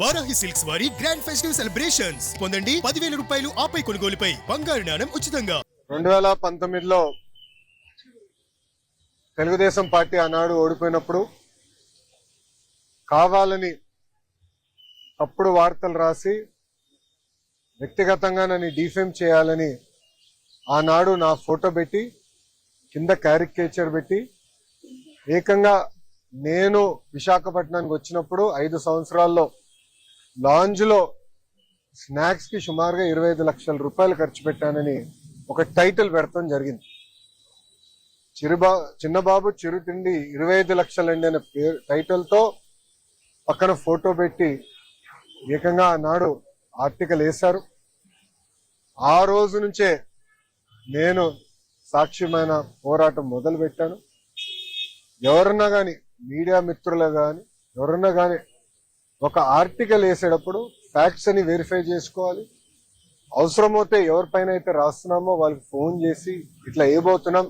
Varahi silks వారి grand festive celebrations పొందండి 10,000 రూపాయలు ఆపై కొనుగోలుపై బంగారు నాణెం ఉచితంగా. 2019లో తెలుగుదేశం పార్టీ ఆనాడు ఓడిపోయినప్పుడు కావాలని తప్పుడు వార్తలు రాసి వ్యక్తిగతంగా నన్ను డిఫేమ్ చేయాలని ఆనాడు నా ఫోటో పెట్టి కింద క్యారికేచర్ పెట్టి ఏకంగా నేను విశాఖపట్నానికి వచ్చినప్పుడు 5 సంవత్సరాల్లో లాంజ్ లో స్నాక్స్ కి సుమారుగా 25 లక్షల రూపాయలు ఖర్చు పెట్టానని ఒక టైటిల్ పెడతాం జరిగింది. చిన్నబాబు చిరుతిండి 25 లక్షలండి అనే టైటిల్ తో పక్కన ఫోటో పెట్టి ఏకంగా ఆనాడు ఆర్టికల్ వేశారు. ఆ రోజు నుంచే నేను సాక్ష్యమైన పోరాటం మొదలు పెట్టాను. ఎవరన్నా గాని మీడియా మిత్రులు గాని ఎవరన్నా గాని ఒక ఆర్టికల్ వేసేటప్పుడు ఫ్యాక్ట్స్ అని వెరిఫై చేసుకోవాలి. అవసరమైతే ఎవరిపైన అయితే రాస్తున్నామో వాళ్ళకి ఫోన్ చేసి ఇట్లా ఏబోతున్నాం,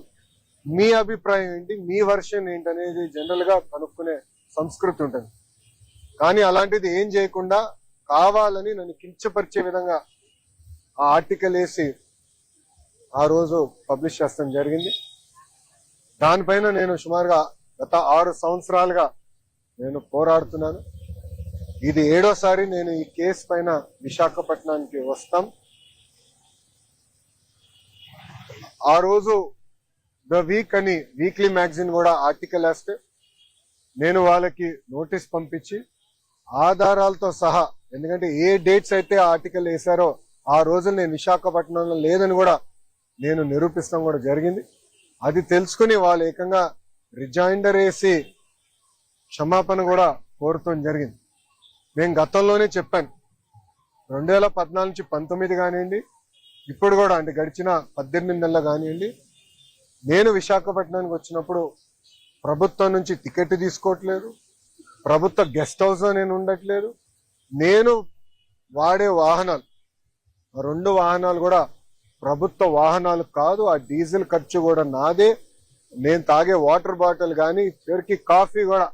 మీ అభిప్రాయం ఏంటి, మీ వర్షన్ ఏంటి అనేది జనరల్ గా కనుక్కునే సంస్కృతి ఉంటుంది. కానీ అలాంటిది ఏం చేయకుండా కావాలని నన్ను కించపరిచే విధంగా ఆ ఆర్టికల్ వేసి ఆ రోజు పబ్లిష్ చేస్తాం జరిగింది. దానిపైన నేను సుమారుగా గత 6 సంవత్సరాలుగా నేను పోరాడుతున్నాను. ఇది 7వసారి నేను ఈ కేసు పైన విశాఖపట్నానికి వస్తాం. ఆ రోజు ద వీక్ అని వీక్లీ మ్యాగజైన్ కూడా ఆర్టికల్ వేస్తే నేను వాళ్ళకి నోటీస్ పంపించి ఆధారాలతో సహా, ఎందుకంటే ఏ డేట్స్ అయితే ఆర్టికల్ వేశారో ఆ రోజు నేను విశాఖపట్నంలో లేదని కూడా నేను నిరూపిస్తాం కూడా జరిగింది. అది తెలుసుకుని వాళ్ళు ఏకంగా రిజైండర్ వేసి క్షమాపణ కూడా కోరుతాం జరిగింది. నేను గతంలోనే చెప్పాను, 2014 నుంచి 19 కానివ్వండి, ఇప్పుడు కూడా అంటే గడిచిన 18 నెలలు కానివ్వండి, నేను విశాఖపట్నానికి వచ్చినప్పుడు ప్రభుత్వం నుంచి టికెట్ తీసుకోవట్లేదు, ప్రభుత్వ గెస్ట్ హౌస్ లో నేను ఉండట్లేదు. నేను వాడే వాహనాలు 2 వాహనాలు కూడా ప్రభుత్వ వాహనాలు కాదు. ఆ డీజిల్ ఖర్చు కూడా నాదే. నేను తాగే వాటర్ బాటిల్ కానీ చివరికి కాఫీ కూడా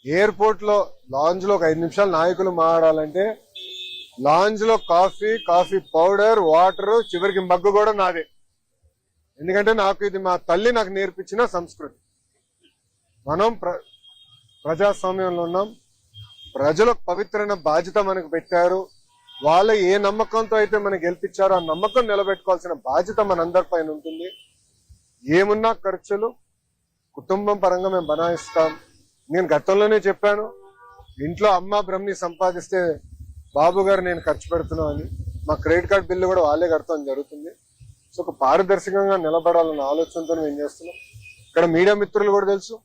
ఎయిర్పోర్ట్ లో లాంజ్ లో ఒక 5 నిమిషాలు నాయకులు మాట్లాడాలంటే లాంజ్ లో కాఫీ పౌడర్, వాటర్, చివరికి మగ్గు కూడా నాదే. ఎందుకంటే నాకు ఇది మా తల్లి నాకు నేర్పించిన సంస్కృతి. మనం ప్రజాస్వామ్యంలో ఉన్నాం. ప్రజలకు పవిత్రమైన బాధ్యత మనకు పెట్టారు. వాళ్ళ ఏ నమ్మకంతో అయితే మనకు గెలిపించారో ఆ నమ్మకం నిలబెట్టుకోవాల్సిన బాధ్యత మనందరి పైన ఉంటుంది. ఏమున్నా ఖర్చులు కుటుంబం పరంగా మేము బనాయిస్తాం. నేను గతంలోనే చెప్పాను, ఇంట్లో అమ్మ బ్రహ్మి సంపాదిస్తే బాబు గారు నేను ఖర్చు పెడుతున్నా అని. మా క్రెడిట్ కార్డ్ బిల్లు కూడా వాళ్ళే కడతాం జరుగుతుంది. సో ఒక పారదర్శకంగా నిలబడాలన్న ఆలోచనతో మేము చేస్తున్నాం. ఇక్కడ మీడియా మిత్రులు కూడా తెలుసు,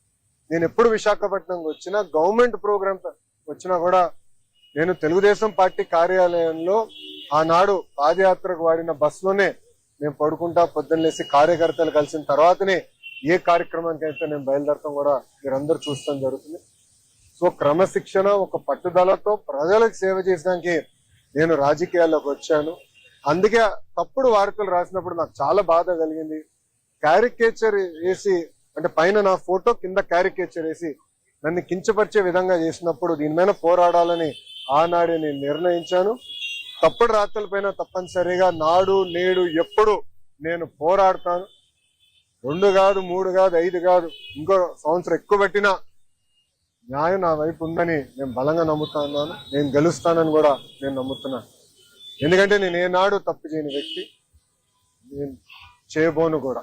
నేను ఎప్పుడు విశాఖపట్నంకి వచ్చినా గవర్నమెంట్ ప్రోగ్రామ్ వచ్చినా కూడా నేను తెలుగుదేశం పార్టీ కార్యాలయంలో ఆనాడు పాదయాత్రకు వాడిన బస్సులోనే నేను పడుకుంటా పొద్దున్న లేసి కార్యకర్తలు కలిసిన తర్వాతనే ఏ కార్యక్రమానికి అయితే నేను బయలుదేరతాం కూడా మీరందరూ చూస్తాం జరుగుతుంది. సో క్రమశిక్షణ, ఒక పట్టుదలతో ప్రజలకు సేవ చేయడానికి నేను రాజకీయాల్లోకి వచ్చాను. అందుకే తప్పుడు వార్తలు రాసినప్పుడు నాకు చాలా బాధ కలిగింది. క్యారికేచర్ వేసి, అంటే పైన నా ఫోటో కింద క్యారికేచర్ వేసి నన్ను కించపరిచే విధంగా చేసినప్పుడు దీని మీద పోరాడాలని ఆనాడే నేను నిర్ణయించాను. తప్పుడు రాతల పైన తప్పనిసరిగా నాడు నేడు ఎప్పుడు నేను పోరాడతాను. 2 కాదు, 3 కాదు, 5 కాదు, ఇంకో సంవత్సరం ఎక్కువ పెట్టినా న్యాయం నా వైపు ఉందని నేను బలంగా నమ్ముతున్నాను. నేను గెలుస్తానని కూడా నేను నమ్ముతున్నాను. ఎందుకంటే నేను ఏనాడు తప్పు చేయని వ్యక్తి, నేను చేయబోను కూడా.